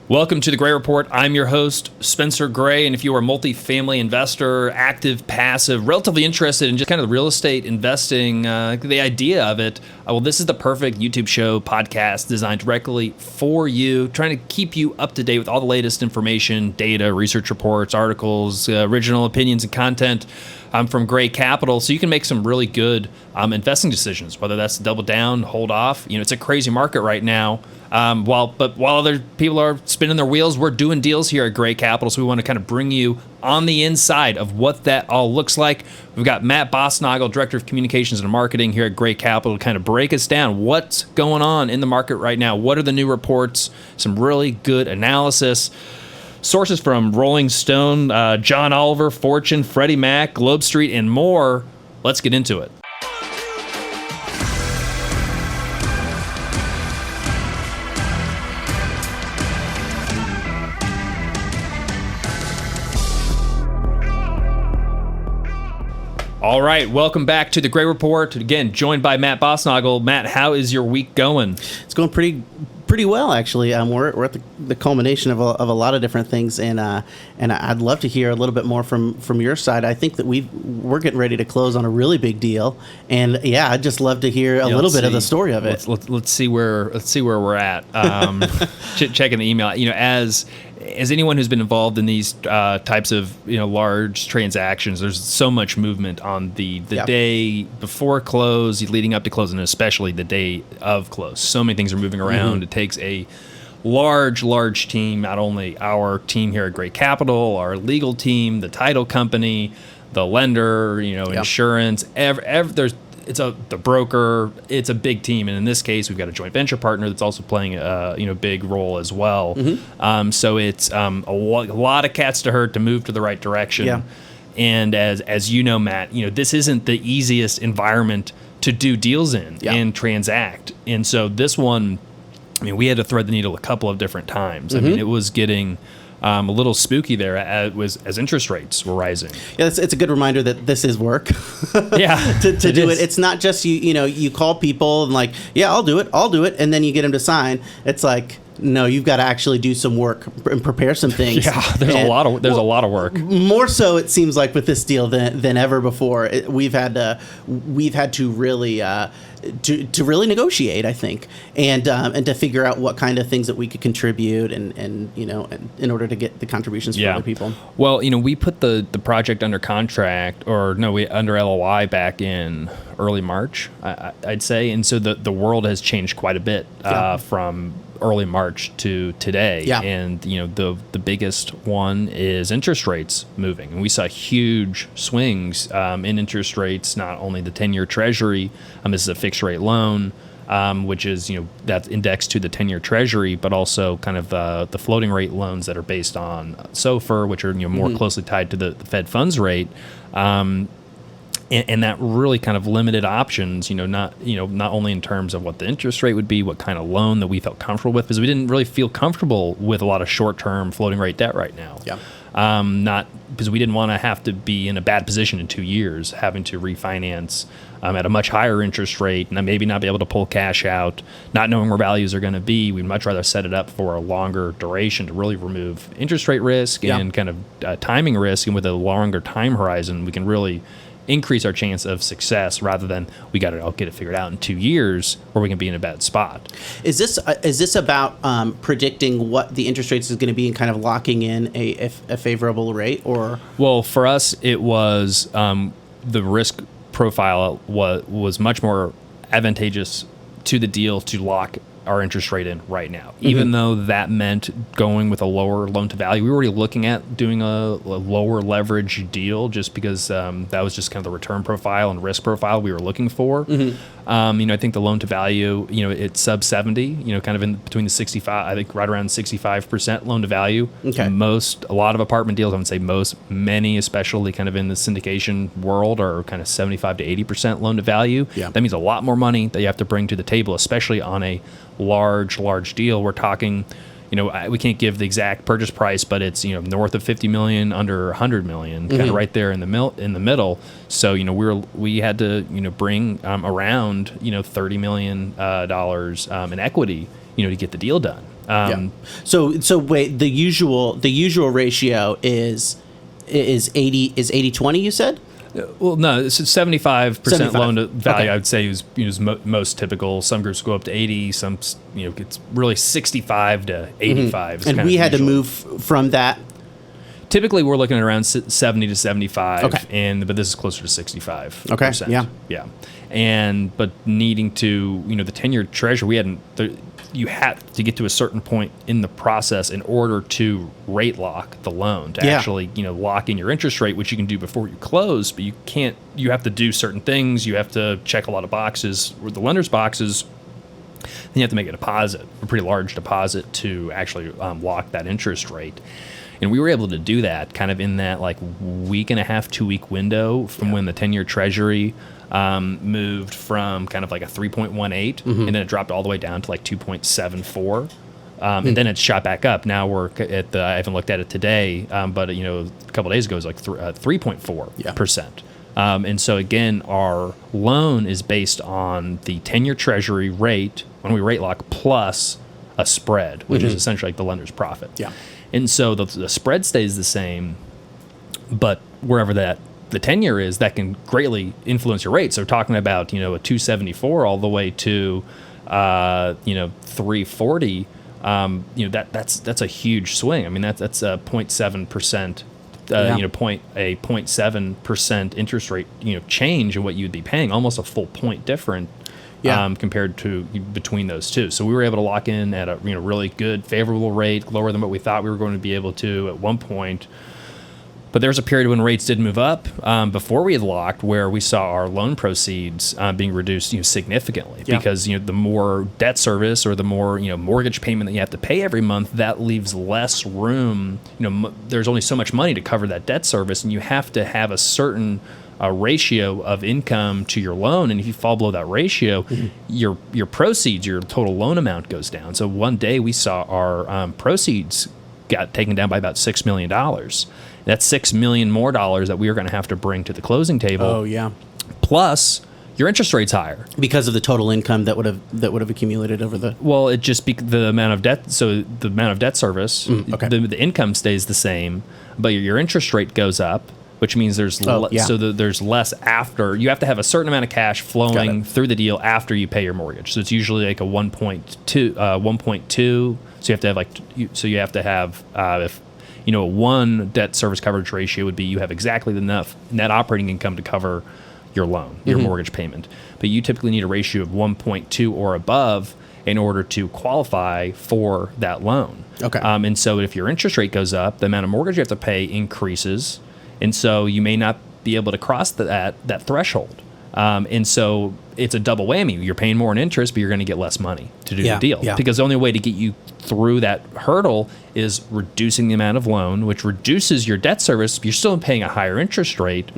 Welcome to the Gray Report. I'm your host, Spencer Gray, and if you are a multifamily investor, active, passive, relatively interested in just kind of real estate investing, the idea of it, well, this is the perfect YouTube show, podcast designed directly for you, trying to keep you up to date with all the latest information, data, research reports, articles, original opinions, and content from Gray Capital, so you can make some really good investing decisions, whether that's double down, hold off. It's a crazy market right now. While other people are spinning their wheels, we're doing deals here at Gray Capital, so we want to kind of bring you on the inside of what that all looks like. We've got Matt Bosnagel, Director of Communications and Marketing here at Gray Capital, to kind of break us down what's going on in the market right now. What are the new reports? Some really good analysis. Sources from Rolling Stone, John Oliver, Fortune, Freddie Mac, Globe Street, and more. Let's get into it. All right, welcome back to the Gray Report. Again, joined by Matt Bosnagel. Matt, how is your week going? It's going pretty well, actually. We're at the culmination of a lot of different things, and I'd love to hear a little bit more from your side. I think that we're getting ready to close on a really big deal, and yeah, I'd just love to hear a little bit of the story of it. Let's see where we're at. Checking the email. As anyone who's been involved in these types of large transactions, there's so much movement on the day before close, leading up to close, and especially the day of close. So many things are moving around. Mm-hmm. It takes a large team, not only our team here at Gray Capital, our legal team, the title company, the lender, insurance. The broker. It's a big team, and in this case, we've got a joint venture partner that's also playing a big role as well. Mm-hmm. So it's a lot of cats to herd to move to the right direction. Yeah. And as you know, Matt, this isn't the easiest environment to do deals in and transact. And so this one, we had to thread the needle a couple of different times. Mm-hmm. It was getting a little spooky there as interest rates were rising. Yeah, it's a good reminder that this is work. Yeah, to do it. It's not just you call people and like, yeah, I'll do it, and then you get them to sign. It's like, no, you've got to actually do some work and prepare some things. Yeah, there's a lot of work. More so, it seems like with this deal than ever before. We've had to really to really negotiate, I think, and to figure out what kind of things that we could contribute and in order to get the contributions from other people. Well, we put the project under contract, under LOI back in early March, I'd say, and so the world has changed quite a bit from early March to today. Yeah. And the biggest one is interest rates moving, and we saw huge swings in interest rates. Not only the 10-year Treasury, this is a fixed rate loan, which is that's indexed to the 10-year Treasury, but also kind of the floating rate loans that are based on SOFR, which are more closely tied to the Fed funds rate. And that really kind of limited options, not only in terms of what the interest rate would be, what kind of loan that we felt comfortable with, because we didn't really feel comfortable with a lot of short-term floating rate debt right now. Yeah. Not because we didn't want to have to be in a bad position in 2 years, having to refinance at a much higher interest rate, and maybe not be able to pull cash out, not knowing where values are going to be. We'd much rather set it up for a longer duration to really remove interest rate risk and kind of timing risk, and with a longer time horizon, we can really increase our chance of success rather than we got to get it figured out in 2 years or we can be in a bad spot. Is this about predicting what the interest rates is going to be and kind of locking in a favorable rate, or? Well, for us, it was the risk profile was much more advantageous to the deal to lock our interest rate in right now, even though that meant going with a lower loan to value. We were already looking at doing a lower leverage deal just because that was just kind of the return profile and risk profile we were looking for. I think the loan to value, it's sub 70, kind of in between the 65, I think right around 65% loan to value. Okay. A lot of apartment deals, I would say many, especially kind of in the syndication world, are kind of 75 to 80% loan to value. Yeah. That means a lot more money that you have to bring to the table, especially on a large deal. We're talking, we can't give the exact purchase price, but it's north of 50 million, under 100 million, kind of right there in the middle. So we had to bring around $30 million in equity to get the deal done. So wait, the usual ratio is 80-20, you said? Well, no, it's 75% loan to value. Okay. I would say is most typical. Some groups go up to 80. Some, it's really 65 to 85. Is And kind we of had to usual. move from that. Typically, we're looking at around 70 to 75. Okay. But this is closer to 65. Okay, yeah. Yeah. But needing to, the 10-year treasury, you had to get to a certain point in the process in order to rate lock the loan, to actually, lock in your interest rate, which you can do before you close, but you have to do certain things. You have to check a lot of boxes with the lender's boxes. Then you have to make a pretty large deposit to actually lock that interest rate. And we were able to do that kind of in that like week and a half, 2-week window from when the 10-year treasury moved from kind of like a 3.18 and then it dropped all the way down to like 2.74. And then it shot back up. Now we're at I haven't looked at it today, but a couple of days ago it was like 3.4%. And so again, our loan is based on the 10-year treasury rate when we rate lock plus a spread, which is essentially like the lender's profit. Yeah. And so the spread stays the same, but wherever the 10-year is, that can greatly influence your rate. So talking about, a 274 all the way to, 340, that's a huge swing. I mean, that's a 0.7%, 0.7% interest rate, change in what you'd be paying, almost a full point different. Compared to between those two. So we were able to lock in at a really good, favorable rate, lower than what we thought we were going to be able to at one point. But there was a period when rates did move up before we had locked, where we saw our loan proceeds being reduced significantly because the more debt service or the more mortgage payment that you have to pay every month, that leaves less room. There's only so much money to cover that debt service, and you have to have a certain ratio of income to your loan, and if you fall below that ratio, your proceeds, your total loan amount goes down. So one day we saw our proceeds got taken down by about $6 million. That's $6 million more dollars that we are going to have to bring to the closing table. Oh yeah. Plus, your interest rate's higher because of the total income that would have accumulated over the. Well, it just the amount of debt. So the amount of debt service, the income stays the same, but your interest rate goes up, which means there's there's less after. You have to have a certain amount of cash flowing through the deal after you pay your mortgage. So it's usually like a 1.2. So you have to have if a 1 debt service coverage ratio would be you have exactly enough net operating income to cover your loan, your mortgage payment. But you typically need a ratio of 1.2 or above in order to qualify for that loan. Okay. And so if your interest rate goes up, the amount of mortgage you have to pay increases. And so you may not be able to cross that threshold. And so it's a double whammy. You're paying more in interest, but you're going to get less money to do the deal. Yeah. Because the only way to get you through that hurdle is reducing the amount of loan, which reduces your debt service. You're still paying a higher interest rate,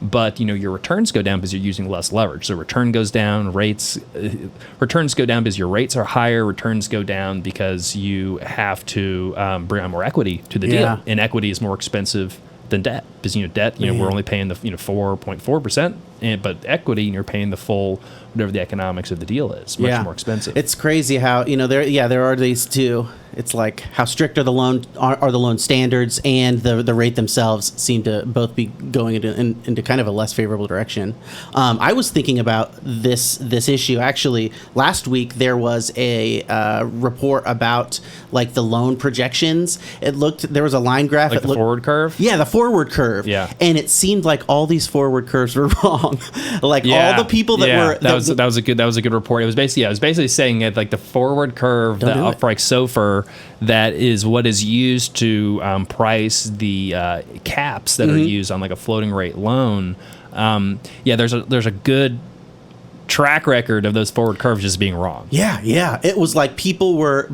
but your returns go down because you're using less leverage. So return goes down, returns go down because your rates are higher. Returns go down because you have to bring on more equity to the deal, and equity is more expensive than debt because debt we're only paying the 4.4%, but equity you're paying the full whatever the economics of the deal is, much more expensive. It's crazy how there are these two. It's like how strict are the loan standards, and the rate themselves seem to both be going into kind of a less favorable direction. I was thinking about this issue actually last week. There was a report about like the loan projections. There was a line graph. Like the forward curve? Yeah, the forward curve. Yeah. And it seemed like all these forward curves were wrong. Like all the people that were that was a good report. It was basically saying that like the forward curve for like SOFR, that is what is used to price the caps that are used on like a floating rate loan. There's a good track record of those forward curves just being wrong. Yeah. It was like people were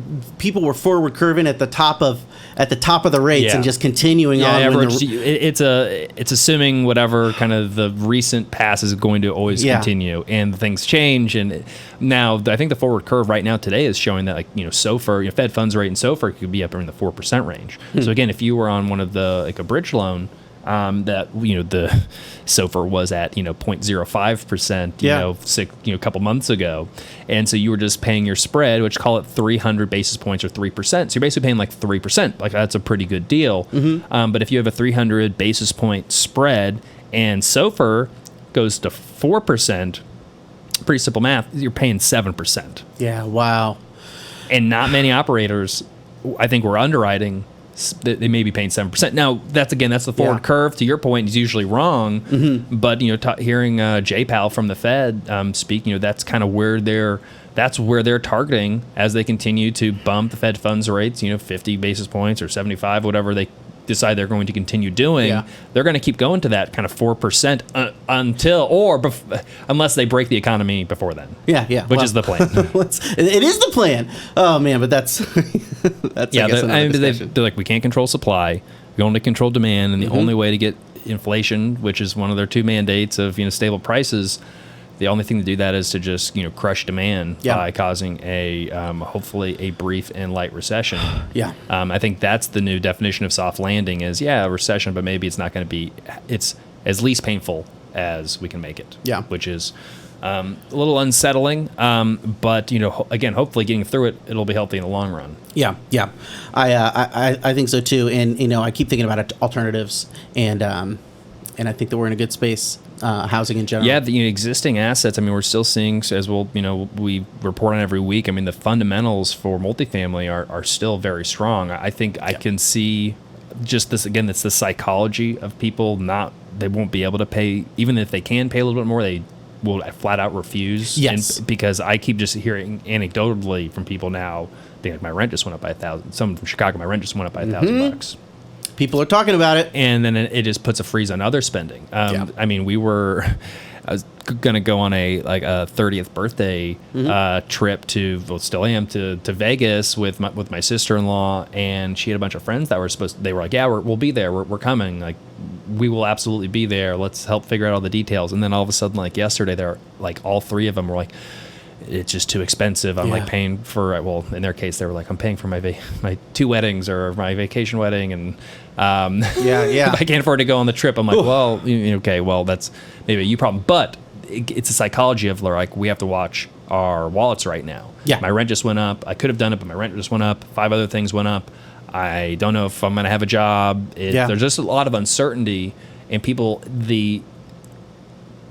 forward curving at the top of the rates and just continuing on. It's assuming whatever kind of the recent pass is going to always continue, and things change. And now I think the forward curve right now today is showing that SOFR, Fed funds rate and SOFR could be up in the 4% range. So again, if you were on one of the a bridge loan, that the SOFR was at 0.05% a couple months ago, and so you were just paying your spread, which call it 300 basis points or 3%. So you're basically paying like 3%. Like that's a pretty good deal. But if you have a 300 basis point spread and SOFR goes to 4%, pretty simple math, you're paying 7%. Yeah. Wow. And not many operators, I think, were underwriting. They may be paying 7%. Now, that's the forward curve. To your point, is usually wrong. But hearing J-Pal from the Fed speak, that's kind of where they're targeting as they continue to bump the Fed funds rates. 50 basis points or 75, whatever they decide they're going to continue doing. Yeah. They're going to keep going to that kind of 4% unless they break the economy before then. Yeah. Which is the plan. It is the plan. Oh man, but that's they're like, we can't control supply. We only control demand, and the only way to get inflation, which is one of their two mandates of stable prices, the only thing to do that is to just crush demand by causing a hopefully a brief and light recession. I think that's the new definition of soft landing is a recession, but maybe it's not going to be, it's as least painful as we can make it. Which is a little unsettling, but again, hopefully getting through it, it'll be healthy in the long run. I think so too, and I keep thinking about alternatives, and I think that we're in a good space. Housing in general. The existing assets. I mean, we're still seeing, as we report on every week. I mean, the fundamentals for multifamily are still very strong. I think I can see just this again. It's the psychology of people. They won't be able to pay, even if they can pay a little bit more. They will flat out refuse. Because I keep just hearing anecdotally from people now. Like my rent just went up by $1,000. Someone from Chicago, my rent just went up by $1,000. People are talking about it. And then it just puts a freeze on other spending. I mean, I was going to go on a 30th birthday trip still am to Vegas with my sister-in-law, and she had a bunch of friends that they were like, we'll be there. We're coming. Like, we will absolutely be there. Let's help figure out all the details. And then all of a sudden, like yesterday, they're like, all three of them were like, it's just too expensive. I'm like paying for, in their case, they were like, I'm paying for my two weddings or my vacation wedding. And if I can't afford to go on the trip, I'm like, well, okay, well, that's maybe a you problem. But it's a psychology of like, we have to watch our wallets right now. My rent just went up. I could have done it, but my rent just went up. 5 other things went up. I don't know if I'm going to have a job. There's just a lot of uncertainty, and the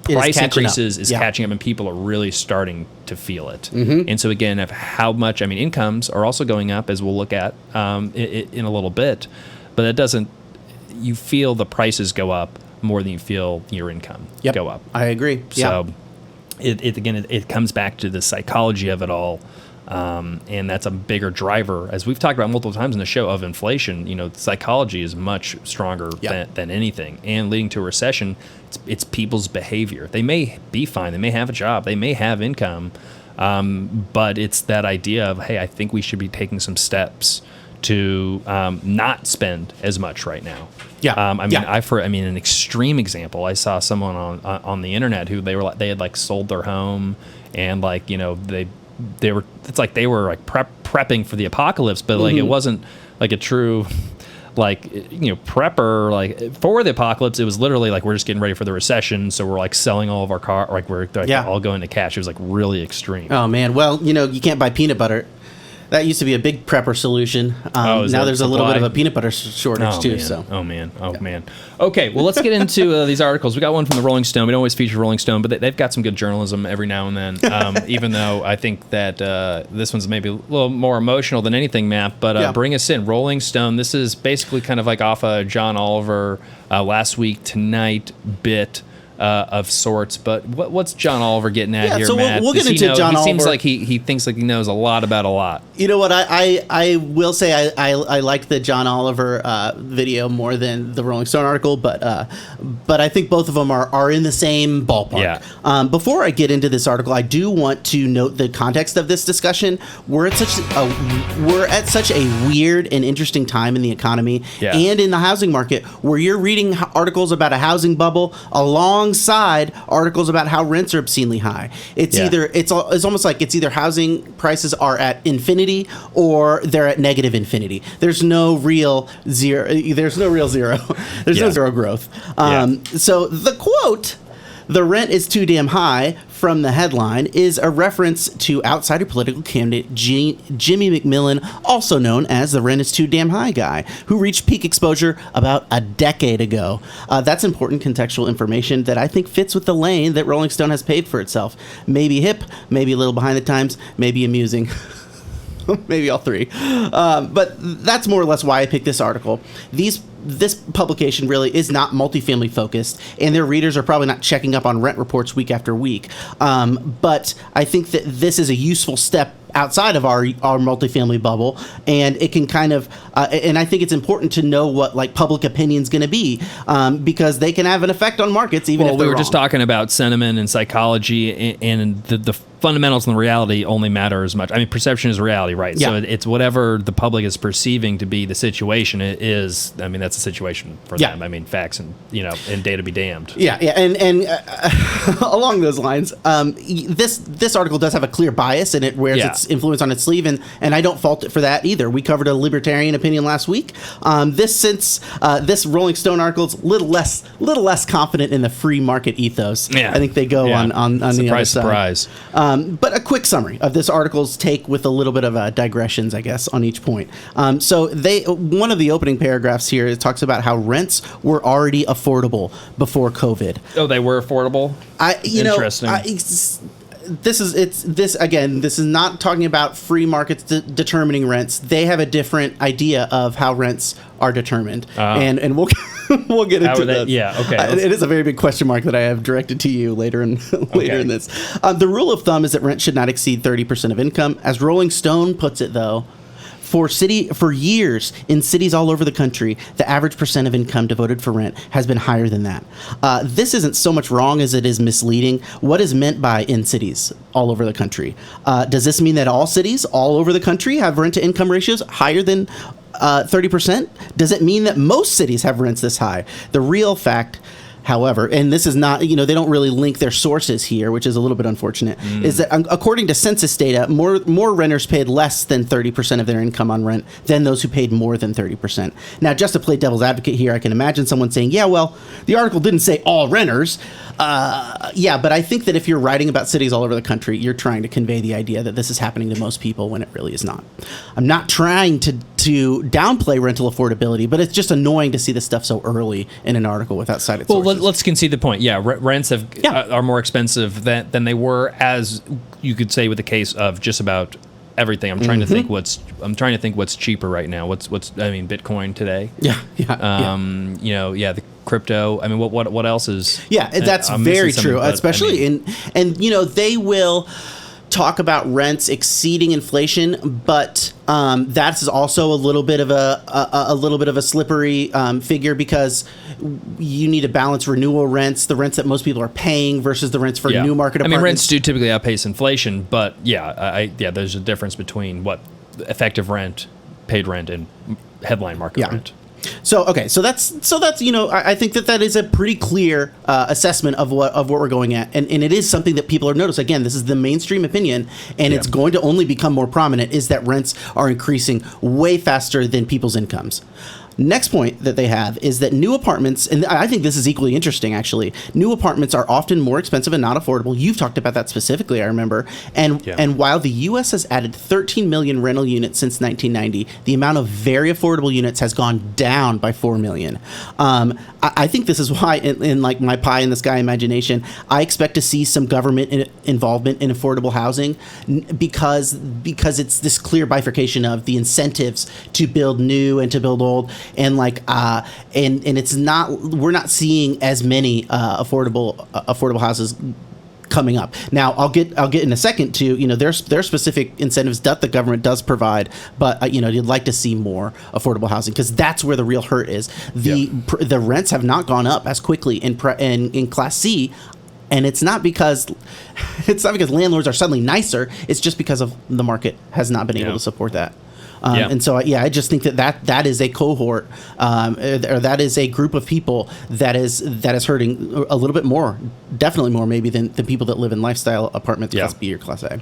price increases is catching up, and people are really starting to feel it. And so again, of how much, incomes are also going up, as we'll look at in a little bit, but it doesn't, you feel the prices go up more than you feel your income go up. I agree. So it comes back to the psychology of it all. And that's a bigger driver, as we've talked about multiple times in the show, of inflation. Psychology is much stronger than anything, and leading to a recession, it's people's behavior. They may be fine, they may have a job, they may have income, but it's that idea of, hey, I think we should be taking some steps to not spend as much right now. An extreme example, I saw someone on the internet who they had sold their home, and they were prepping for the apocalypse, but it wasn't like a true prepper for the apocalypse. It was literally we're just getting ready for the recession, so we're selling all of our car, we're all going to cash. It was really extreme. Oh man, well, you can't buy peanut butter. That used to be a big prepper solution. Now there's a little bit of a peanut butter shortage too. Man. So. Oh man. Okay, well, let's get into these articles. We got one from the Rolling Stone. We don't always feature Rolling Stone, but they've got some good journalism every now and then. Even though I think that this one's maybe a little more emotional than anything, Matt. But bring us in, Rolling Stone. This is basically kind of off a John Oliver Last Week Tonight bit. Of sorts, but what's John Oliver getting at here, so Matt? We'll get into John Oliver. He seems like he thinks like he knows a lot about a lot. You know what? I will say I liked the John Oliver video more than the Rolling Stone article, but I think both of them are in the same ballpark. Before I get into this article, I do want to note the context of this discussion. We're at such a weird and interesting time in the economy and in the housing market, where you're reading articles about a housing bubble along alongside articles about how rents are obscenely high. It's Yeah. it's almost like it's either housing prices are at infinity or they're at negative infinity. There's no real zero. There's no real zero. There's no Yeah. zero growth. Yeah. So the quote, "The rent is too damn high," from the headline is a reference to outsider political candidate Jimmy McMillan, also known as the "rent is too damn high" guy, who reached peak exposure about a decade ago. That's important contextual information that I think fits with the lane that Rolling Stone has paved for itself. Maybe hip, maybe a little behind the times, maybe amusing. Maybe all three. But that's more or less why I picked this article. This publication really is not multifamily focused, and their readers are probably not checking up on rent reports week after week. But I think that this is a useful step outside of our multifamily bubble, and it can kind of and I think it's important to know what like public opinion's going to be, because they can have an effect on markets even if we they're were just wrong. talking about sentiment and psychology, and the fundamentals and the reality only matter as much. I mean, perception is reality, right? Yeah. So it's whatever the public is perceiving to be the situation is. I mean, that's a situation for Yeah. them. I mean, facts and data be damned. Yeah, and along those lines, this article does have a clear bias, and it wears Yeah. its influence on its sleeve, and I don't fault it for that either. We covered a libertarian opinion last week. This Rolling Stone article is little less confident in the free market ethos. Yeah. I think they go Yeah. on the other side. Surprise. But a quick summary of this article's take with a little bit of digressions, I guess, on each point. So one of the opening paragraphs here, it talks about how rents were already affordable before COVID. Oh, they were affordable. Interesting. This is not talking about free markets determining rents. They have a different idea of how rents are determined, and we'll we'll get into that. Yeah, okay. It is a very big question mark that I have directed to you later in in this. The rule of thumb is that rent should not exceed 30% of income. As Rolling Stone puts it, though, for years in cities all over the country, the average percent of income devoted for rent has been higher than that. This isn't so much wrong as it is misleading. What is meant by in cities all over the country? Does this mean that all cities all over the country have rent-to-income ratios higher than 30%? Does it mean that most cities have rents this high? The real fact, however, and this is not, they don't really link their sources here, which is a little bit unfortunate, is that according to census data, more renters paid less than 30% of their income on rent than those who paid more than 30%. Now, just to play devil's advocate here, I can imagine someone saying, yeah, well, the article didn't say all renters. Yeah, but I think that if you're writing about cities all over the country, you're trying to convey the idea that this is happening to most people when it really is not. I'm not trying to downplay rental affordability, but it's just annoying to see this stuff so early in an article without cited sources. Let's concede the point. Yeah, rents are more expensive than they were, as you could say with the case of just about everything. I'm trying to think what's cheaper right now. What's Bitcoin today? Yeah. The crypto. I mean, what else is? Yeah, that's I'm missing very something, true. but, Especially and they will talk about rents exceeding inflation, but that is also a little bit of a slippery figure, because you need to balance renewal rents, the rents that most people are paying, versus the rents for new market apartments. I mean, rents do typically outpace inflation, but there's a difference between what effective rent, paid rent, and headline market rent. So that's I think that is a pretty clear assessment of what we're going at, and it is something that people are noticing. Again, this is the mainstream opinion, and it's going to only become more prominent, is that rents are increasing way faster than people's incomes. Next point that they have is that new apartments, and I think this is equally interesting actually, new apartments are often more expensive and not affordable. You've talked about that specifically, I remember. And while the U.S. has added 13 million rental units since 1990, the amount of very affordable units has gone down by 4 million. I think this is why in like my pie in the sky imagination, I expect to see some government involvement in affordable housing, because it's this clear bifurcation of the incentives to build new and to build old. And and it's not, we're not seeing as many affordable houses coming up. Now I'll get in a second to there's specific incentives that the government does provide, but you'd like to see more affordable housing, because that's where the real hurt is. The rents have not gone up as quickly in Class C. And it's not because landlords are suddenly nicer. It's just because of the market has not been able to support that. Yeah. And so, I just think that is a cohort, or that is a group of people that is hurting a little bit more, definitely more maybe than the people that live in lifestyle apartments, Class B or Class A.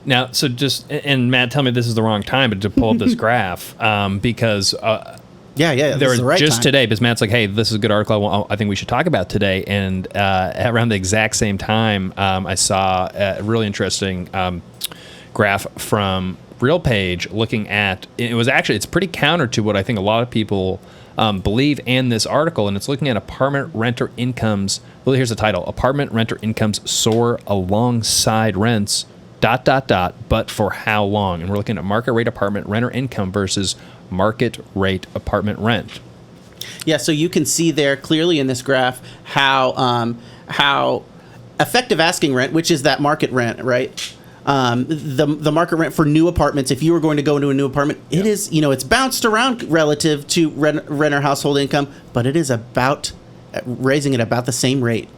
Now, so and Matt, tell me if this is the wrong time, but to pull up this graph, because there was the right just time. today, because Matt's like, hey, this is a good article I think we should talk about today. And around the exact same time, I saw a really interesting graph from RealPage looking at, it's pretty counter to what I think a lot of people believe in this article, and it's looking at apartment renter incomes. Well, here's the title: Apartment renter incomes soar alongside rents, ... but for how long? And we're looking at market rate apartment renter income versus market rate apartment rent. Yeah, so you can see there clearly in this graph how effective asking rent, which is that market rent, right? The market rent for new apartments, if you were going to go into a new apartment, it is, it's bounced around relative to renter household income, but it is about raising at about the same rate.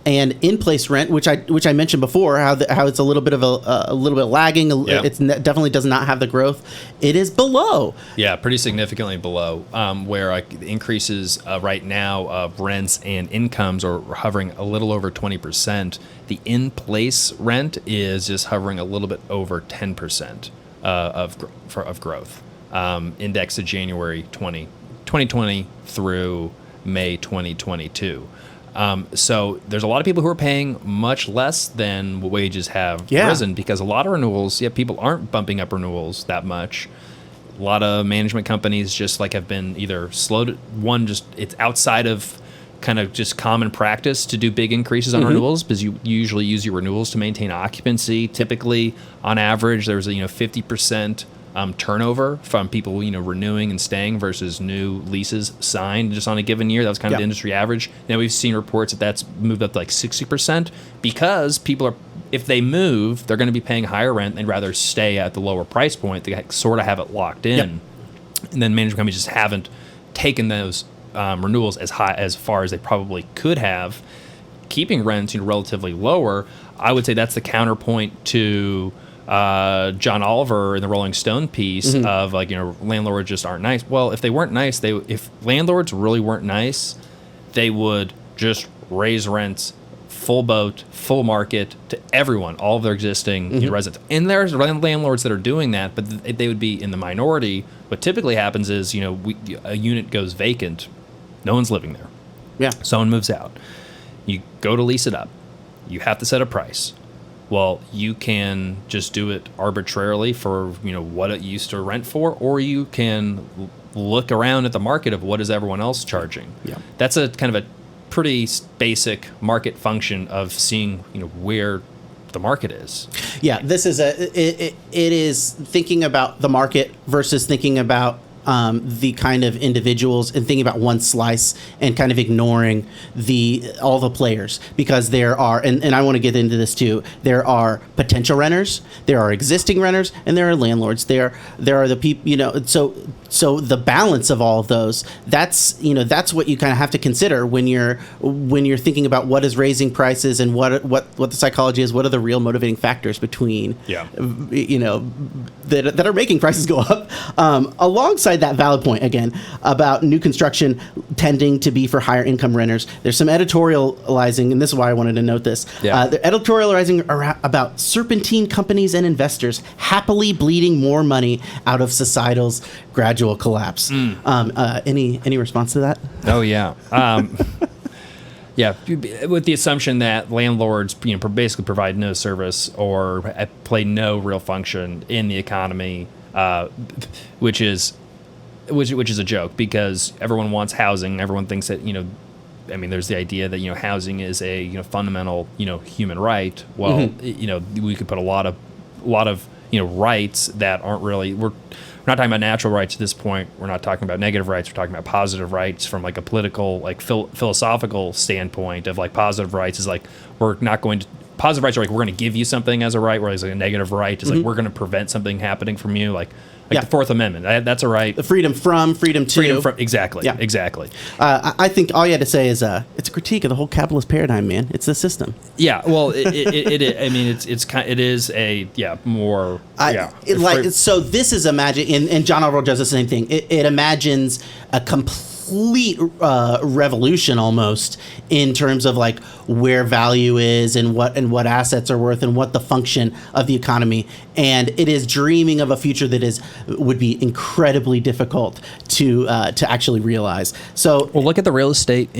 And in-place rent, which I mentioned before, how it's a little bit of a little bit lagging. It definitely does not have the growth. It is below. Yeah, pretty significantly below. Where the increases right now of rents and incomes are hovering a little over 20%. The in-place rent is just hovering a little bit over 10% of growth. Indexed to January 2020 through May 2022. So there's a lot of people who are paying much less than what wages have risen, because a lot of renewals, people aren't bumping up renewals that much. A lot of management companies just have been either slow to it's outside of kind of just common practice to do big increases on renewals, because you usually use your renewals to maintain occupancy. Typically, on average, there's a 50% turnover from people renewing and staying versus new leases signed just on a given year. That was kind of the industry average. Now we've seen reports that's moved up to 60%, because people are, if they move, they're going to be paying higher rent. They'd rather stay at the lower price point to sort of have it locked in. And then management companies just haven't taken those renewals as far as they probably could have, keeping rents relatively lower. I would say that's the counterpoint to John Oliver in the Rolling Stone piece of landlords just aren't nice. Well, if they weren't nice, if landlords really weren't nice, they would just raise rents full boat, full market to everyone, all of their existing residents. And there's landlords that are doing that, but they would be in the minority. What typically happens is, a unit goes vacant, no one's living there. Yeah. Someone moves out. You go to lease it up. You have to set a price. Well, you can just do it arbitrarily for what it used to rent for, or you can look around at the market of what is everyone else charging. Yeah. That's a kind of a pretty basic market function of seeing where the market is. Yeah, this is it is thinking about the market versus thinking about the kind of individuals and thinking about one slice and kind of ignoring all the players, because there are, and I want to get into this too, there are potential renters, there are existing renters, and there are landlords. There are the people, so the balance of all of those, that's what you kind of have to consider when you're thinking about what is raising prices and what the psychology is, what are the real motivating factors between that are making prices go up. Alongside that valid point again about new construction tending to be for higher income renters, there's some editorializing, and this is why I wanted to note this. They're editorializing about serpentine companies and investors happily bleeding more money out of societal's gradual collapse. Any response to that? Oh yeah. Yeah, with the assumption that landlords, basically provide no service or play no real function in the economy, which is a joke, because everyone wants housing. Everyone thinks that there's the idea that housing is a fundamental human right. Well, we could put a lot of rights that aren't really. We're not talking about natural rights at this point. We're not talking about negative rights. We're talking about positive rights from a political, philosophical standpoint of positive rights is we're not going to positive rights are like we're going to give you something as a right, whereas like a negative right is like we're going to prevent something happening from you, like the Fourth Amendment. That's a right. The freedom from, freedom to. Freedom from, exactly. Yeah. Exactly. I think all you had to say is it's a critique of the whole capitalist paradigm, man. It's the system. Yeah. Well, I mean, it is a more. So this is and John Orwell does the same thing. It imagines a complete revolution almost in terms of like where value is and what assets are worth and what the function of the economy, and it is dreaming of a future that would be incredibly difficult to actually realize. So look at the real estate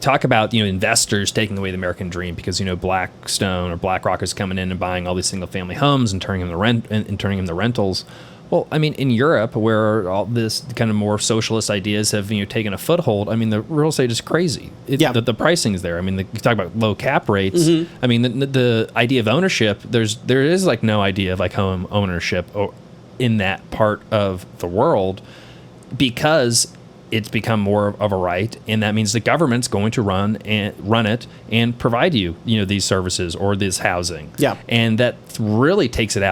talk about investors taking away the American dream because Blackstone or BlackRock is coming in and buying all these single family homes and turning them to rentals. Well, I mean, in Europe, where all this kind of more socialist ideas have taken a foothold, I mean, the real estate is crazy. The pricing is there. I mean, you talk about low cap rates. I mean, the idea of ownership, there is like no idea of like home ownership in that part of the world because it's become more of a right, and that means the government's going to run it and provide you these services or this housing. Yeah, and that really takes it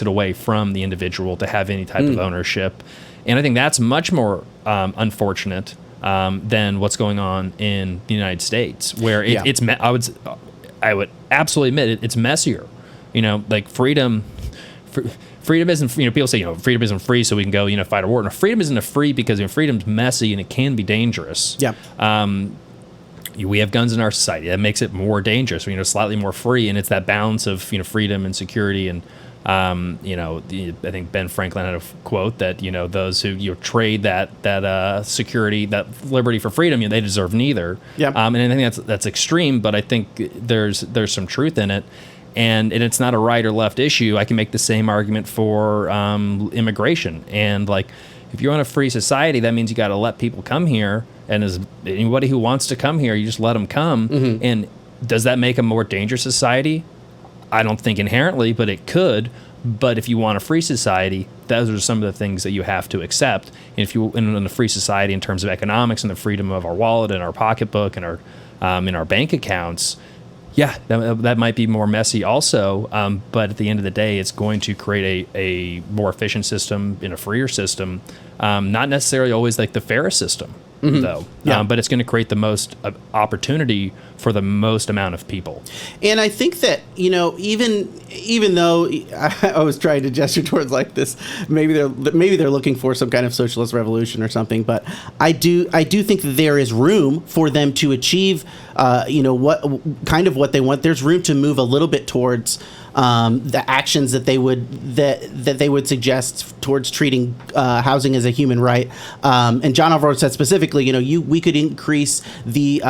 away from the individual to have any type of ownership. And I think that's much more unfortunate than what's going on in the United States, where I would absolutely admit it's messier. Like freedom isn't, people say, freedom isn't free so we can go, fight a war. No, freedom isn't free because freedom's messy and it can be dangerous. Yeah. We have guns in our society. That makes it more dangerous, slightly more free. And it's that balance of, freedom and security. And, I think Ben Franklin had a quote that, those who trade that security, that liberty for freedom, they deserve neither. Yeah. And I think that's extreme, but I think there's some truth in it. And it's not a right or left issue. I can make the same argument for immigration. And like, if you're in a free society, that means you got to let people come here. And as anybody who wants to come here, you just let them come. And does that make a more dangerous society? I don't think inherently, but it could. But if you want a free society, those are some of the things that you have to accept. And if you in a free society in terms of economics and the freedom of our wallet and our pocketbook and our in our bank accounts. Yeah, that might be more messy also, but at the end of the day, it's going to create a more efficient system in a freer system, not necessarily always like the fairest system, though, but it's going to create the most opportunity for the most amount of people. And I think that, even though I was trying to gesture towards like this, maybe they're looking for some kind of socialist revolution or something, but I do think that there is room for them to achieve, what they want. There's room to move a little bit towards the actions that they would suggest towards treating housing as a human right. And John Orwell said specifically, we could increase the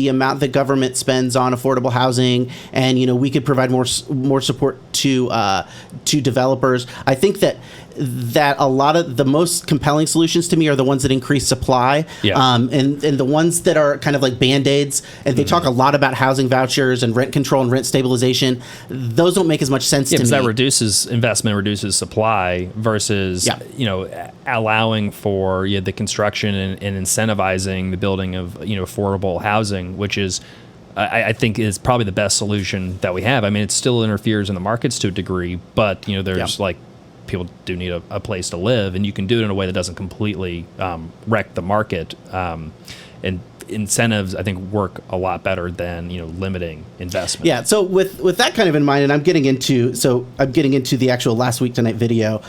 amount the government spends on affordable housing, and we could provide more support to developers. I think that a lot of the most compelling solutions to me are the ones that increase supply, and the ones that are kind of like Band-Aids, and they talk a lot about housing vouchers and rent control and rent stabilization. Those don't make as much sense to me. Because that reduces investment, reduces supply versus, allowing for the construction and incentivizing the building of, affordable housing, which is, I think is probably the best solution that we have. I mean, it still interferes in the markets to a degree, but, there's like, people do need a place to live, and you can do it in a way that doesn't completely wreck the market. And incentives, I think, work a lot better than limiting investment. Yeah. So with that kind of in mind, and I'm getting into the actual Last Week Tonight video.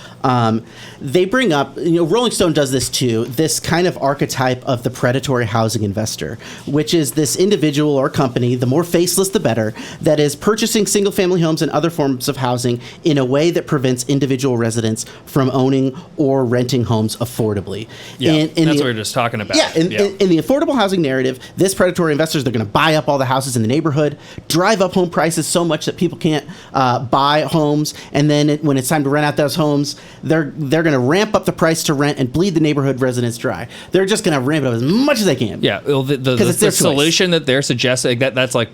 They bring up, Rolling Stone does this too. This kind of archetype of the predatory housing investor, which is this individual or company, the more faceless the better, that is purchasing single family homes and other forms of housing in a way that prevents individual residents from owning or renting homes affordably. Yeah, that's what we were just talking about. Yeah. In the affordable housing narrative, this predatory investors, they're going to buy up all the houses in the neighborhood, drive up home prices so much that people can't buy homes, and then when it's time to rent out those homes, they're going to ramp up the price to rent and bleed the neighborhood residents dry. They're just going to ramp it up as much as they can. Yeah, well, the solution that they're suggesting, that's like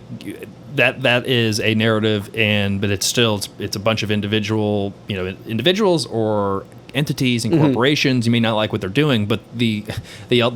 that is a narrative, but it's a bunch of individuals or entities and corporations. You may not like what they're doing, but the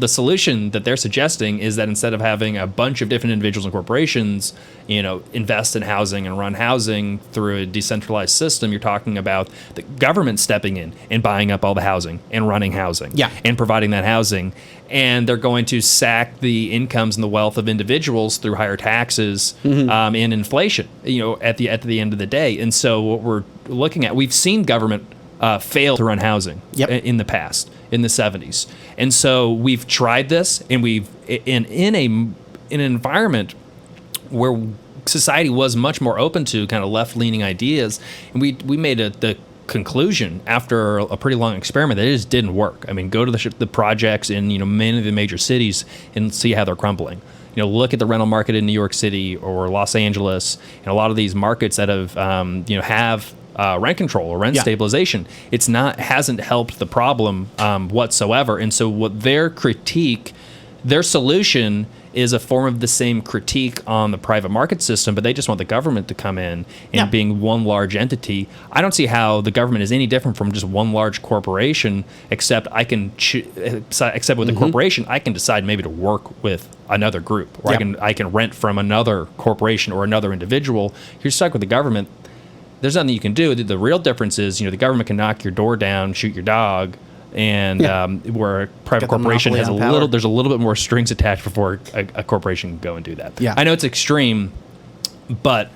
solution that they're suggesting is that instead of having a bunch of different individuals and corporations, invest in housing and run housing through a decentralized system, you're talking about the government stepping in and buying up all the housing and running housing and providing that housing. And they're going to sack the incomes and the wealth of individuals through higher taxes and inflation, at the end of the day. And so what we're looking at, we've seen government fail to run housing in the past, in the 70s. And so we've tried this, and in an environment where society was much more open to kind of left-leaning ideas, and we made the conclusion after a pretty long experiment that it just didn't work. I mean, go to the projects in many of the major cities and see how they're crumbling. Look at the rental market in New York City or Los Angeles, and a lot of these markets that have have rent control or rent stabilization. Hasn't helped the problem whatsoever. And so what their solution is a form of the same critique on the private market system, but they just want the government to come in and being one large entity. I don't see how the government is any different from just one large corporation, except except with a corporation, I can decide maybe to work with another group, or I can rent from another corporation or another individual. You're stuck with the government. There's nothing you can do. The real difference is, the government can knock your door down, shoot your dog, and where a private corporation has there's a little bit more strings attached before a corporation can go and do that. I know it's extreme, but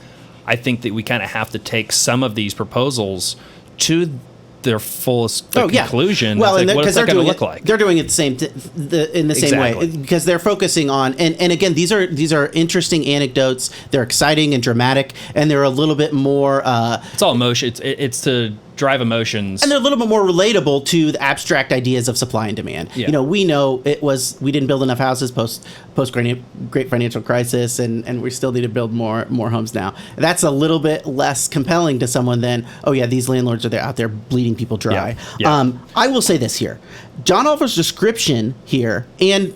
I think that we kind of have to take some of these proposals to their fullest conclusion. Well, what is that going to look like? They're doing it same way, because they're focusing on and again, these are interesting anecdotes. They're exciting and dramatic, and they're a little bit more. It's all emotion. It's to drive emotions, and they're a little bit more relatable to the abstract ideas of supply and demand. We know we didn't build enough houses post great financial crisis, and we still need to build more homes now. That's a little bit less compelling to someone than, these landlords are out there bleeding people dry. I will say this here: John Oliver's description here, and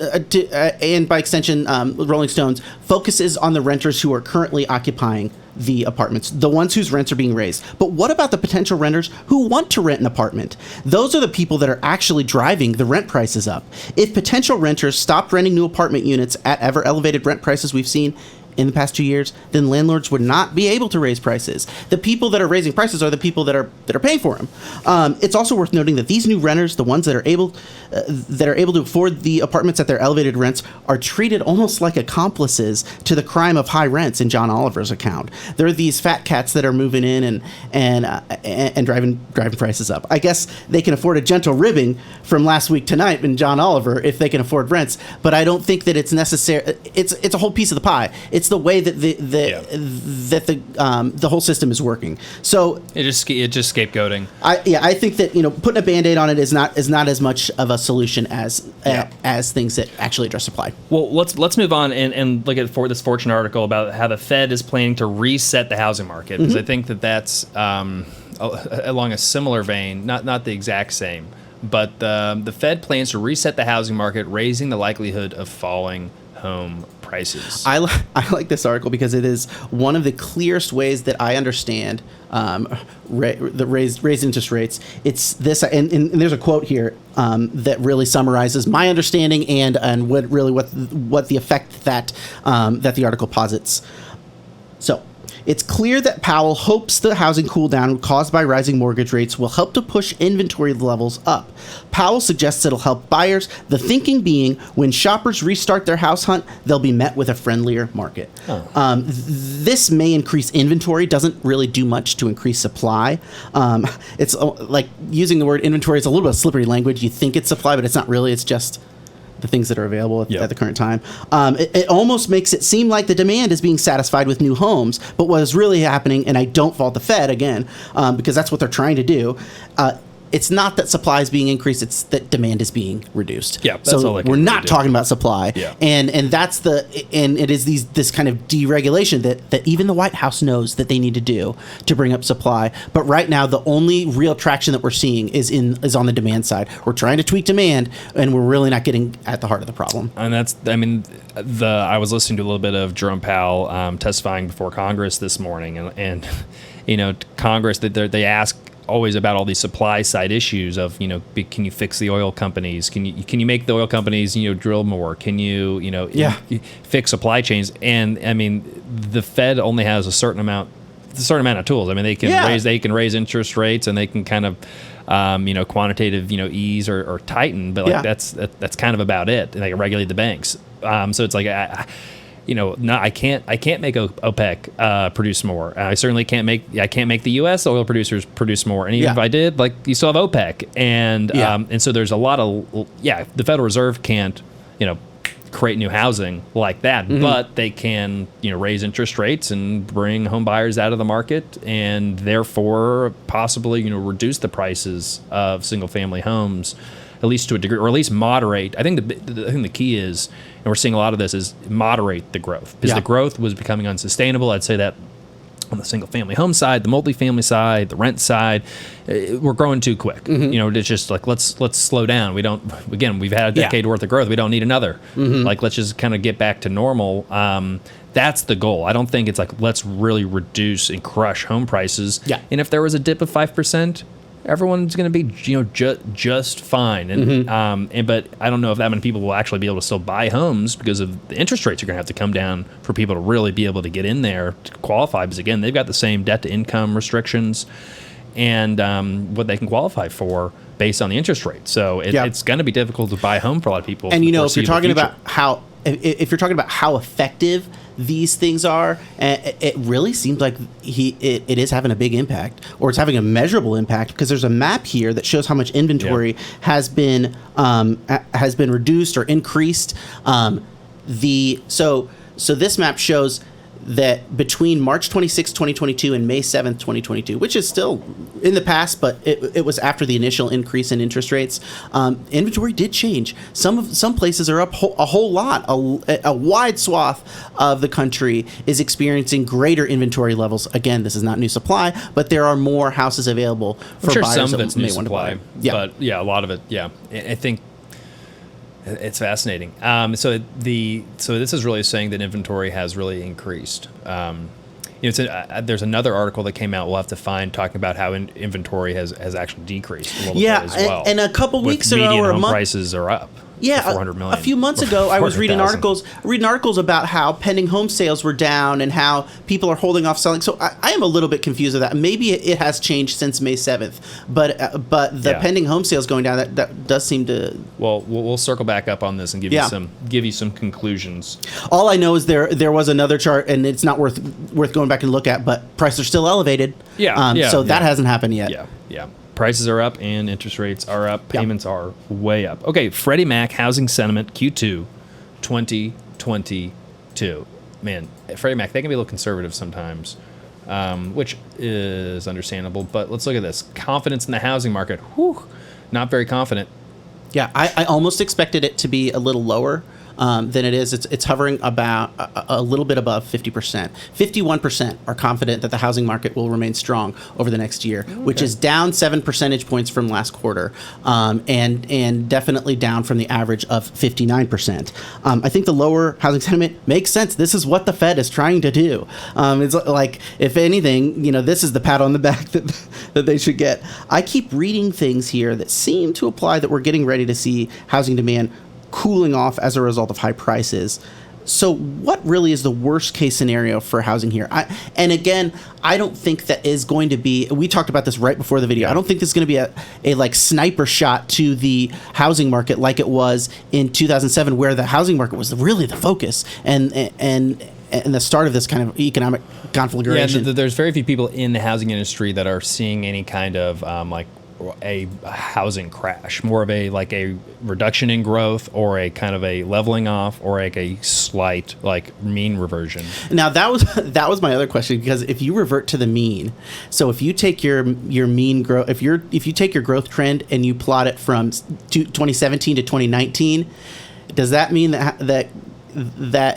by extension, Rolling Stone's, focuses on the renters who are currently occupying the apartments, the ones whose rents are being raised. But what about the potential renters who want to rent an apartment? Those are the people that are actually driving the rent prices up. If potential renters stopped renting new apartment units at ever elevated rent prices we've seen in the past 2 years, then landlords would not be able to raise prices. The people that are raising prices are the people that are paying for them. It's also worth noting that these new renters, the ones that are able to afford the apartments at their elevated rents, are treated almost like accomplices to the crime of high rents in John Oliver's account. There are these fat cats that are moving in and driving prices up. I guess they can afford a gentle ribbing from last week tonight in John Oliver if they can afford rents, but I don't think that it's necessary. It's a whole piece of the pie. It's the way that the whole system is working. So it's just scapegoating. I think that putting a Band-Aid on it is not as much of a solution as things that actually address supply. Well, let's move on and look at this Fortune article about how the Fed is planning to reset the housing market, because I think that's along a similar vein, not the exact same, but the Fed plans to reset the housing market, raising the likelihood of falling home prices. I like this article because it is one of the clearest ways that I understand the raised interest rates. It's this, and there's a quote here that really summarizes my understanding and what the effect that the article posits. So, it's clear that Powell hopes the housing cool down caused by rising mortgage rates will help to push inventory levels up. Powell suggests it'll help buyers, the thinking being when shoppers restart their house hunt, they'll be met with a friendlier market. This may increase inventory, doesn't really do much to increase supply. It's like using the word inventory is a little bit of slippery language. You think it's supply, but it's not really. It's just the things that are available at the current time. It almost makes it seem like the demand is being satisfied with new homes, but what is really happening, and I don't fault the Fed again, because that's what they're trying to do, it's not that supply is being increased, it's that demand is being reduced. That's so all we're not talking about supply. And it is this kind of deregulation that even the White House knows that they need to do to bring up supply. But right now, the only real traction that we're seeing is on the demand side. We're trying to tweak demand, and we're really not getting at the heart of the problem. And I was listening to a little bit of Jerome Powell testifying before Congress this morning, and Congress that they ask always about all these supply side issues of, can you fix the oil companies? Can you make the oil companies, drill more? Can you, fix supply chains? And I mean, the Fed only has a certain amount of tools. I mean, they can raise interest rates, and they can kind of, quantitative, ease or tighten, but that's kind of about it. And they can regulate the banks. So it's like, no, I can't make OPEC produce more. I certainly can't make the U.S. oil producers produce more. And even if I did, you still have OPEC, and so there's a lot of the Federal Reserve can't create new housing like that, but they can raise interest rates and bring home buyers out of the market, and therefore possibly reduce the prices of single family homes, at least to a degree, or at least moderate. I think the key is, and we're seeing a lot of this, is moderate the growth, because the growth was becoming unsustainable. I'd say that on the single family home side, the multifamily side, the rent side, we're growing too quick. It's just like, let's slow down. We've had a decade worth of growth. We don't need another. Let's just kind of get back to normal. That's the goal. I don't think it's like, let's really reduce and crush home prices. And if there was a dip of 5%, everyone's going to be just fine, and but I don't know if that many people will actually be able to still buy homes, because of the interest rates are going to have to come down for people to really be able to get in there to qualify, because again, they've got the same debt to income restrictions and what they can qualify for based on the interest rate. So it's going to be difficult to buy a home for a lot of people. And if you're talking about how effective these things are, it really seems like it is having a big impact, or it's having a measurable impact, because there's a map here that shows how much inventory has been reduced or increased. So this map shows that between March 26, 2022 and May 7th, 2022, which is still in the past, but it was after the initial increase in interest rates, inventory did change. Some places are up a whole lot. A wide swath of the country is experiencing greater inventory levels. Again, this is not new supply, but there are more houses available for buyers some of that it's may new want supply, to buy. But a lot of it, I think it's fascinating. So this is really saying that inventory has really increased. There's another article that came out, we'll have to find, talking about how inventory has actually decreased a little bit as well. And a couple weeks ago, median or a home month, prices are up. Yeah, 400 million. a few months ago, I was reading articles about how pending home sales were down and how people are holding off selling. So I am a little bit confused with that. Maybe it has changed since May 7th, but the pending home sales going down, that does seem to. Well, we'll circle back up on this and give you some conclusions. All I know is there was another chart, and it's not worth going back and look at, but prices are still elevated. So that hasn't happened yet. Yeah. Prices are up and interest rates are up. Payments are way up. Okay, Freddie Mac housing sentiment Q2 2022. Man, Freddie Mac, they can be a little conservative sometimes, which is understandable. But let's look at this. Confidence in the housing market. Not very confident. Yeah, I almost expected it to be a little lower than it is. It's hovering about a little bit above 50%. 51% are confident that the housing market will remain strong over the next year, which is down 7 percentage points from last quarter, and definitely down from the average of 59%. I think the lower housing sentiment makes sense. This is what the Fed is trying to do. It's like, if anything, this is the pat on the back that they should get. I keep reading things here that seem to imply that we're getting ready to see housing demand cooling off as a result of high prices. So what really is the worst case scenario for housing here? And again, I don't think that is going to be, we talked about this right before the video, I don't think this is going to be a like sniper shot to the housing market like it was in 2007, where the housing market was really the focus and the start of this kind of economic conflagration. Yeah, there's very few people in the housing industry that are seeing any kind of a housing crash, more of a reduction in growth, or a kind of a leveling off, or a slight mean reversion. Now that was my other question, because if you revert to the mean, so if you take your mean growth, if you take your growth trend and you plot it from 2017 to 2019, does that mean that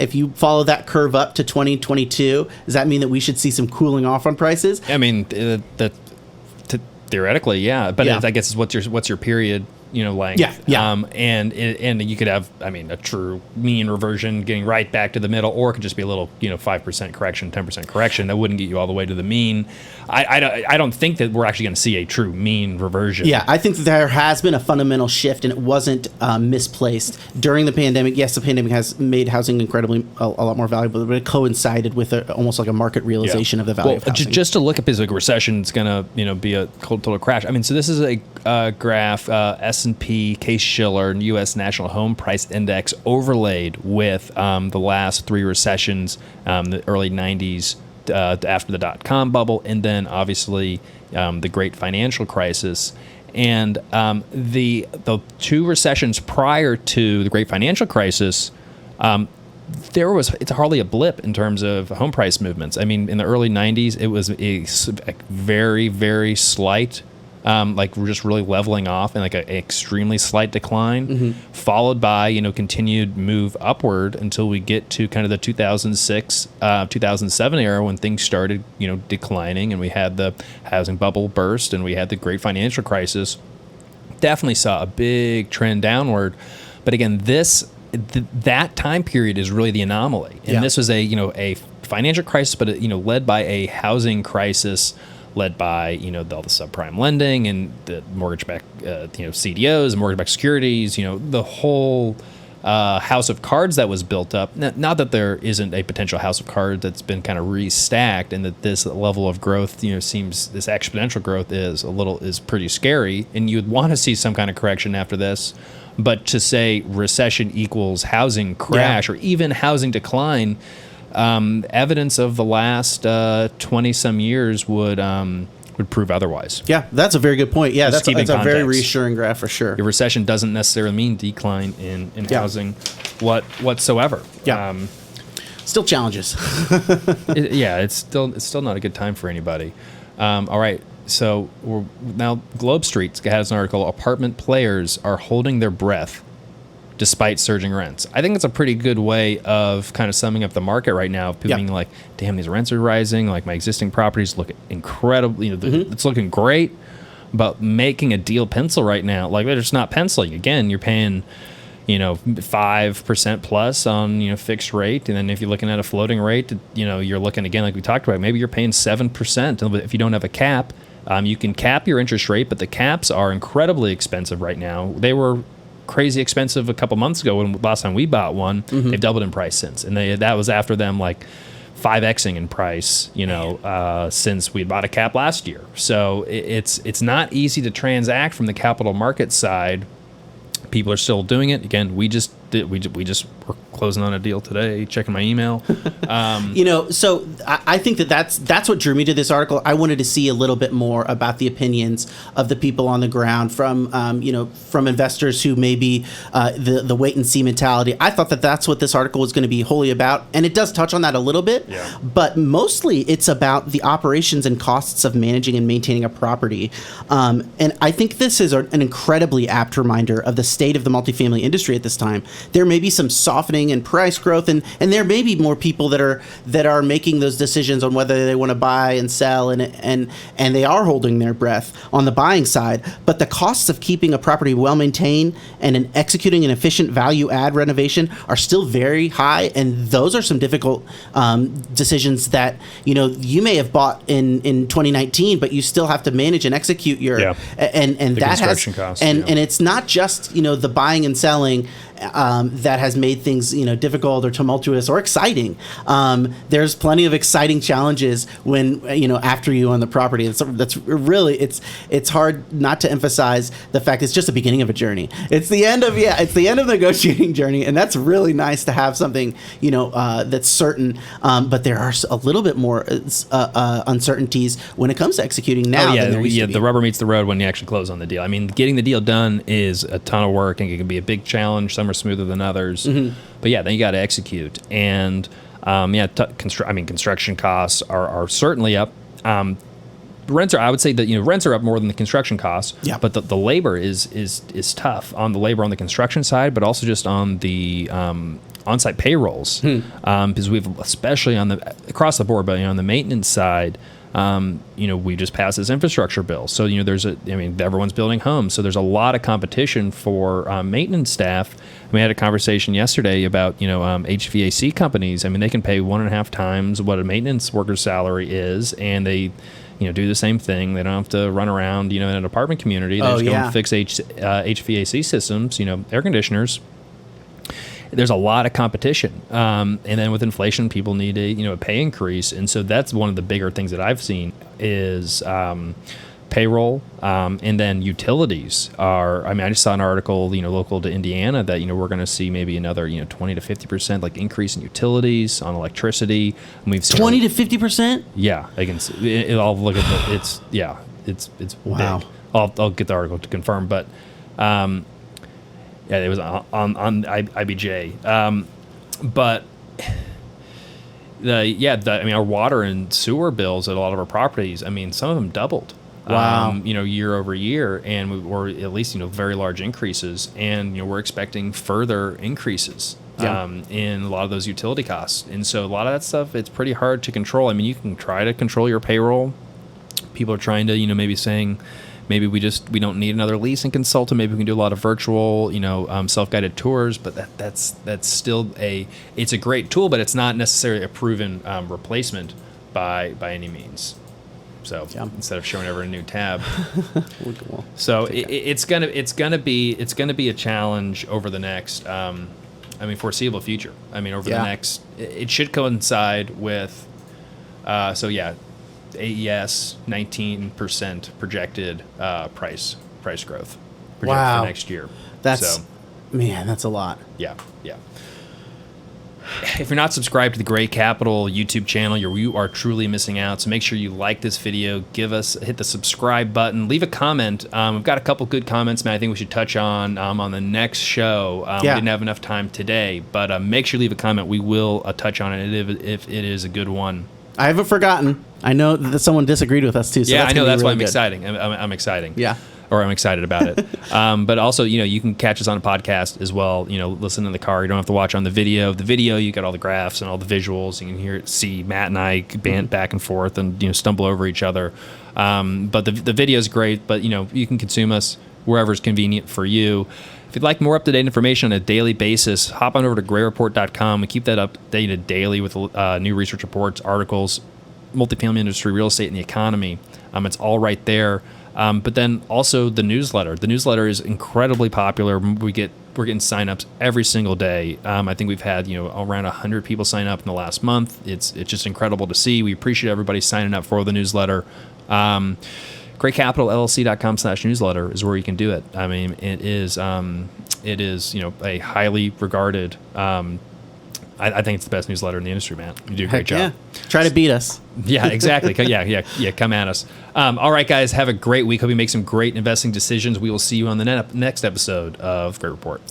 if you follow that curve up to 2022, does that mean that we should see some cooling off on prices? I mean, theoretically, yeah, but I guess what's your period length. Yeah. And you could have, a true mean reversion getting right back to the middle, or it could just be a little, 5% correction, 10% correction. That wouldn't get you all the way to the mean. I don't think that we're actually going to see a true mean reversion. Yeah, I think that there has been a fundamental shift, and it wasn't misplaced during the pandemic. Yes, the pandemic has made housing incredibly a lot more valuable, but it coincided with almost like a market realization of the value of housing. Just to look at this, like recession is going to be a total crash. So this is a graph, S&P, Case-Shiller, and U.S. National Home Price Index overlaid with the last three recessions, the early 90s after the dot-com bubble, and then obviously the great financial crisis. And the two recessions prior to the great financial crisis, it's hardly a blip in terms of home price movements. In the early 90s, it was a very, very slight, we're just really leveling off and an extremely slight decline, followed by, continued move upward until we get to kind of the 2006, 2007 era when things started, declining, and we had the housing bubble burst and we had the great financial crisis. Definitely saw a big trend downward. But again, that time period is really the anomaly. And this was a financial crisis, but led by a housing crisis, led by all the subprime lending and the mortgage-backed CDOs, mortgage-backed securities, the whole house of cards that was built up. Not that there isn't a potential house of cards that's been kind of restacked, and that this level of growth seems, this exponential growth is pretty scary, and you'd want to see some kind of correction after this. But to say recession equals housing crash or even housing decline, evidence of the last 20-some years would prove otherwise. Yeah, that's a very good point. Yeah, that's a very reassuring graph for sure. A recession doesn't necessarily mean decline in housing whatsoever. Yeah. Still challenges. It's still not a good time for anybody. All right. So now Globe Street has an article, apartment players are holding their breath despite surging rents. I think it's a pretty good way of kind of summing up the market right now. People being like, damn, these rents are rising. Like, my existing properties look incredible. It's looking great, but making a deal pencil right now, they're just not penciling. Again, you're paying, 5% plus on, fixed rate. And then if you're looking at a floating rate, you're looking again, like we talked about, maybe you're paying 7%. If you don't have a cap, you can cap your interest rate, but the caps are incredibly expensive right now. They were crazy expensive a couple months ago when last time we bought one. They've doubled in price since, and that was after them 5xing in price, since we bought a cap last year. So it's not easy to transact from the capital market side. People are still doing it. Again, we just were closing on a deal today, checking my email. So I think that's what drew me to this article. I wanted to see a little bit more about the opinions of the people on the ground from investors who may be the wait and see mentality. I thought that's what this article was going to be wholly about, and it does touch on that a little bit. Yeah. But mostly it's about the operations and costs of managing and maintaining a property. And I think this is an incredibly apt reminder of the state of the multifamily industry at this time. There may be some softening in price growth, and there may be more people that are making those decisions on whether they want to buy and sell, and they are holding their breath on the buying side. But the costs of keeping a property well maintained and executing an efficient value add renovation are still very high, and those are some difficult decisions that you may have bought in 2019, but you still have to manage and execute your and the that construction has costs, and it's not just the buying and selling that has made things difficult or tumultuous or exciting. There's plenty of exciting challenges when after you own the property. That's really it's hard not to emphasize the fact it's just the beginning of a journey. It's the end of the negotiating journey, and that's really nice to have something that's certain. But there are a little bit more uncertainties when it comes to exexecuting now. Than there used to be. The rubber meets the road when you actually close on the deal. Getting the deal done is a ton of work, and it can be a big challenge. Some are smoother than others, but then you got to execute. And construction costs are certainly up. Rents are, I would say that rents are up more than the construction costs. Yeah. But the labor is tough on the labor on the construction side, but also just on the on-site payrolls, because we've especially across the board, but on the maintenance side. we just passed this infrastructure bill. So, everyone's building homes. So there's a lot of competition for maintenance staff. We had a conversation yesterday about, HVAC companies. I mean, they can pay 1.5 times what a maintenance worker's salary is, and they, do the same thing. They don't have to run around, in an apartment community. They just go and fix HVAC systems, air conditioners. There's a lot of competition. And then with inflation, people need a pay increase. And so that's one of the bigger things that I've seen is payroll, and then utilities are, I just saw an article, local to Indiana that, we're going to see maybe another, 20 to 50% like increase in utilities on electricity. And we've seen 20 to 50%? Yeah. I can see I'll look at it's wow. big. I'll get the article to confirm, but, it was on IBJ. But our water and sewer bills at a lot of our properties, some of them doubled. Wow. Year over year, and we're at least, very large increases, and, we're expecting further increases in a lot of those utility costs. And so a lot of that stuff, it's pretty hard to control. You can try to control your payroll. People are trying to, maybe saying, maybe we don't need another leasing consultant. Maybe we can do a lot of virtual, self-guided tours. But that's still it's a great tool, but it's not necessarily a proven replacement by any means. So instead of showing over a new tab, so it's gonna be a challenge over the next, foreseeable future. Over the next, it should coincide with, AES 19% projected price growth for next year. That's a lot. Yeah. If you're not subscribed to the Gray Capital YouTube channel, you are truly missing out. So make sure you like this video, hit the subscribe button, leave a comment. We've got a couple good comments, man. I think we should touch on the next show. We didn't have enough time today, but make sure you leave a comment. We will touch on it if it is a good one. I haven't forgotten. I know that someone disagreed with us too. So I know. That's why I'm excited. I'm exciting. Yeah. Or I'm excited about it. But also, you can catch us on a podcast as well. Listen in the car. You don't have to watch on the video. The video, you got all the graphs and all the visuals. You can see Matt and I bant back and forth and stumble over each other. But the video is great. But you can consume us wherever is convenient for you. If you'd like more up-to-date information on a daily basis, hop on over to grayreport.com. We keep that updated daily with new research reports, articles, multifamily industry, real estate, and the economy. It's all right there. But then also the newsletter. The newsletter is incredibly popular. We're getting signups every single day. I think we've had around 100 people sign up in the last month. It's just incredible to see. We appreciate everybody signing up for the newsletter. GrayCapitalLLC.com/newsletter is where you can do it. It is a highly regarded. I think it's the best newsletter in the industry, man. You do a great job. Yeah. Try to beat us. Yeah, exactly. Yeah. Come at us. All right, guys. Have a great week. Hope you make some great investing decisions. We will see you on the next episode of Gray Report.